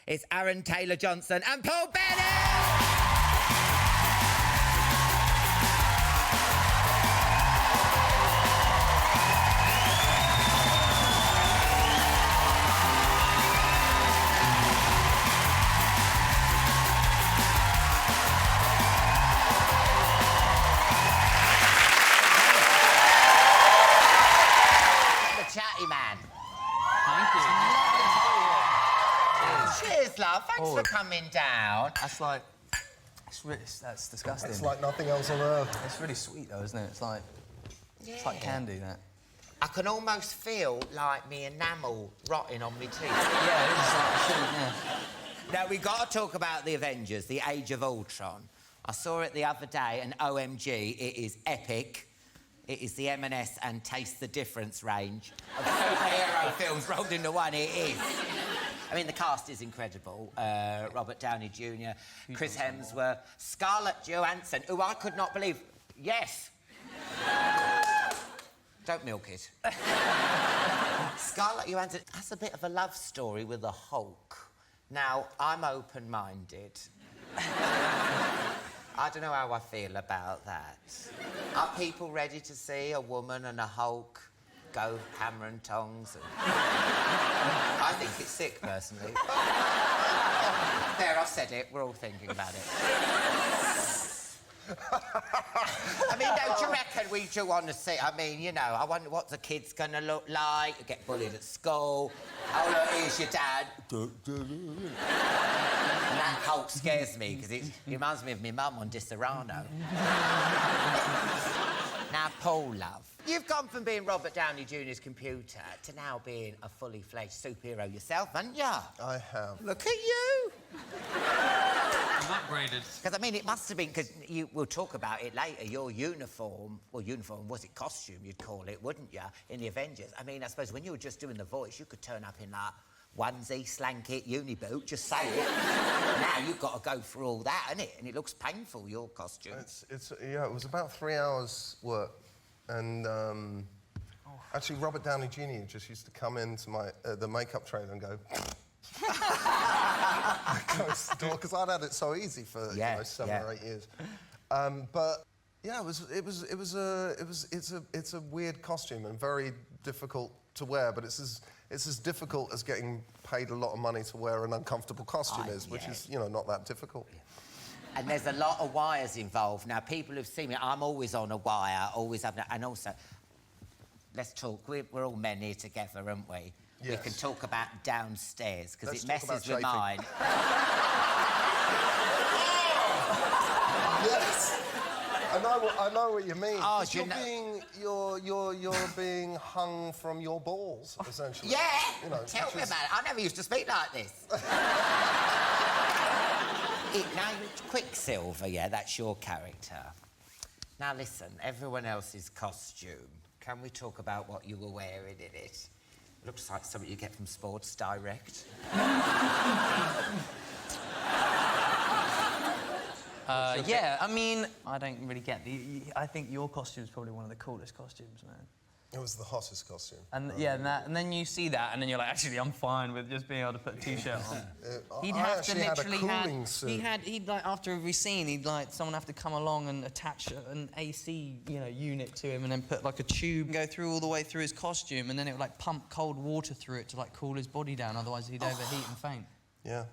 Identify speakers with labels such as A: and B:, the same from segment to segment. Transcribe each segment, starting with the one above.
A: It's Aaron Taylor-Johnson and Paul Bettany! Chatty man.
B: Thank you.
A: Cheers, love. Thanks for coming down.
B: That's like... that's disgusting.
C: It's like nothing else on earth.
B: It's really sweet, though, isn't it? It's like... Yeah. It's like candy, that.
A: I can almost feel like me enamel rotting on my teeth.
B: Yeah, it is like... Yeah.
A: Now, we got to talk about the Avengers, the Age of Ultron. I saw it the other day, and OMG, it is epic. It is the M&S and Taste the Difference range of superhero films rolled into one. It is. I mean, the cast is incredible. Robert Downey Jr., Chris Hemsworth, Scarlett Johansson, who I could not believe. Yes. Don't milk it. Scarlett Johansson has a bit of a love story with the Hulk. Now, I'm open-minded. I don't know how I feel about that. Are people ready to see a woman and a Hulk go hammer and tongs? I think it's sick, personally. There, I said it. We're all thinking about it. I mean, don't you reckon we do want to see... I mean, you know, I wonder what the kid's going to look like. You get bullied at school. Oh, look, here's your dad. And that Hulk scares me, because it reminds me of my mum on Disaronno. Now, Paul, love, you've gone from being Robert Downey Jr.'s computer to now being a fully fledged superhero yourself, haven't you?
C: I have.
A: Look at you.
B: I'm upgraded.
A: Because, I mean, it must have been, because we'll talk about it later, your uniform, was it costume you'd call it, wouldn't you, in the Avengers? I mean, I suppose when you were just doing the voice, you could turn up in, like, onesie, slanket, uni boot, just say it. Now you've got to go through all that, innit? And it looks painful, your costume.
C: Yeah, it was about 3 hours work. And actually, Robert Downey Jr. just used to come into my the makeup trailer and go... close the door, because I'd had it so easy for 7 or 8 years. But yeah, it's a weird costume and very difficult to wear. But it's as difficult as getting paid a lot of money to wear an uncomfortable costume is, which is, you know, not that difficult. Yeah.
A: And there's a lot of wires involved. Now, people who've seen me, I'm always on a wire, always having... And also, let's talk. We're all men here together, aren't we? Yes. We can talk about downstairs, because it messes with mine.
C: Yes. I know what you mean.
A: Oh,
C: you're being hung from your balls, essentially.
A: Yeah.
C: You know,
A: Tell me about it. I never used to speak like this. Now, Quicksilver, yeah, that's your character. Now, listen, everyone else's costume. Can we talk about what you were wearing in it? Looks like something you get from Sports Direct.
B: Yeah, I mean, I don't really get I think your costume's probably one of the coolest costumes, man.
C: It was the hottest costume.
B: And yeah, and then you see that, and then you're like, actually, I'm fine with just being able to put a t-shirt on. He'd have to literally he'd like after every scene, someone have to come along and attach an AC, unit to him, and then put like a tube, go through all the way through his costume, and then it would like pump cold water through it to like cool his body down. Otherwise, he'd overheat and faint.
C: Yeah.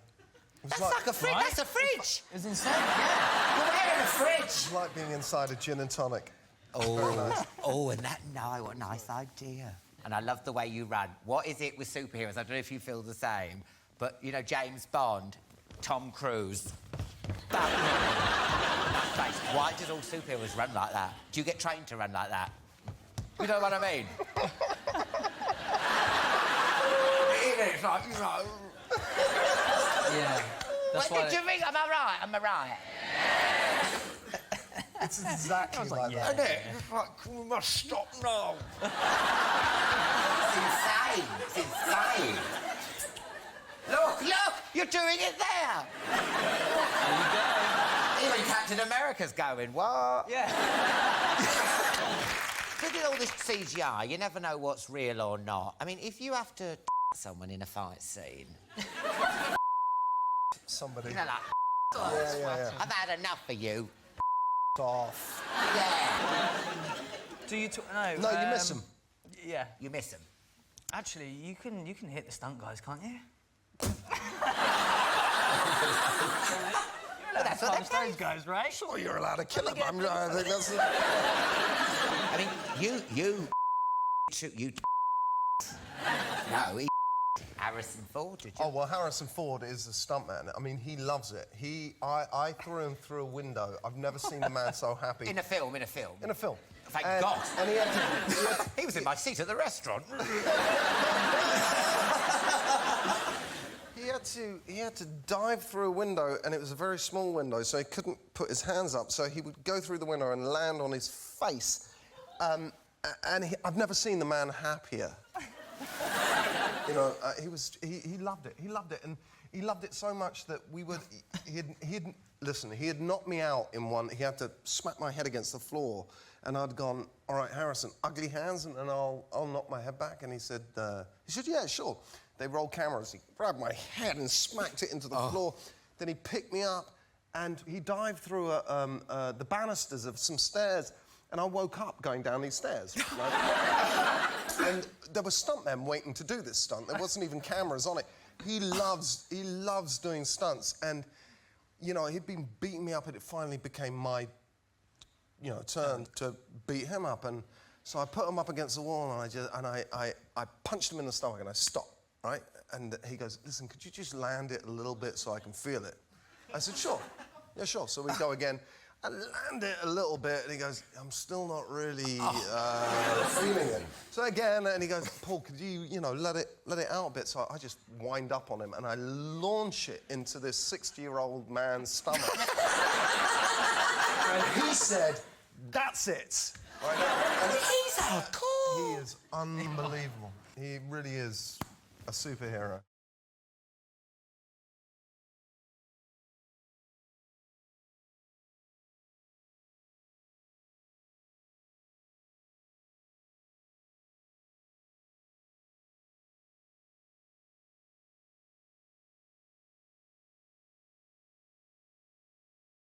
A: That's like a fridge. Right? That's a fridge.
B: It's insane. Yeah.
A: You're wearing a fridge.
C: It's like being inside a gin and tonic.
A: Oh,
C: nice.
A: What a nice idea. And I love the way you run. What is it with superheroes? I don't know if you feel the same, but, James Bond, Tom Cruise, Batman. Why does all superheroes run like that? Do you get trained to run like that? You know what I mean? It's like,
B: Yeah.
A: What did you think? Am I right?
C: It's exactly like that.
A: Isn't it? It's like, we must stop now. It's insane. Look, you're doing it there.
B: There you go.
A: Even Captain America's going, what?
B: Yeah.
A: With all this CGI, you never know what's real or not. I mean, if you have to someone in a fight scene...
C: somebody.
A: You know, like,
C: Yeah.
A: I've had enough of you.
C: Off.
A: Yeah.
B: Do you...
C: No, you miss them.
B: Yeah.
A: You miss them.
B: Actually, you can hit the stunt guys, can't you?
A: Well, that's what they
B: those guys, right?
C: Sure, you're allowed to kill them. I think that's...
A: I mean, you... No, he... Harrison Ford, did you?
C: Oh, well, Harrison Ford is a stuntman. I mean, he loves it. I threw him through a window. I've never seen a man so happy.
A: In a film.
C: In a film.
A: Thank God.
C: And he had to...
A: He was in my seat at the restaurant.
C: He had to dive through a window, and it was a very small window, so he couldn't put his hands up. So he would go through the window and land on his face. I've never seen the man happier. You know, he loved it. He loved it, and he loved it so much that we would... He had knocked me out in one. He had to smack my head against the floor, and I'd gone, all right, Harrison, ugly hands, and I'll knock my head back. And he said, yeah, sure. They rolled cameras. He grabbed my head and smacked it into the floor. Then he picked me up, and he dived through the banisters of some stairs, and I woke up going down these stairs. Right? And there were stuntmen waiting to do this stunt. There wasn't even cameras on it. He loves doing stunts, and you know, he'd been beating me up, and it finally became my, you know, turn to beat him up. And so I put him up against the wall, and I punched him in the stomach, and I stopped, right? And he goes, listen, could you just land it a little bit so I can feel it? I said, sure. Yeah, sure. So we go again. I land it a little bit, and he goes, I'm still not really feeling it. So again, and he goes, Paul, could you, you know, let it out a bit? So I just wind up on him, and I launch it into this 60-year-old man's stomach. And he said, that's it. Right?
A: He's hardcore.
C: He is unbelievable. He really is a superhero.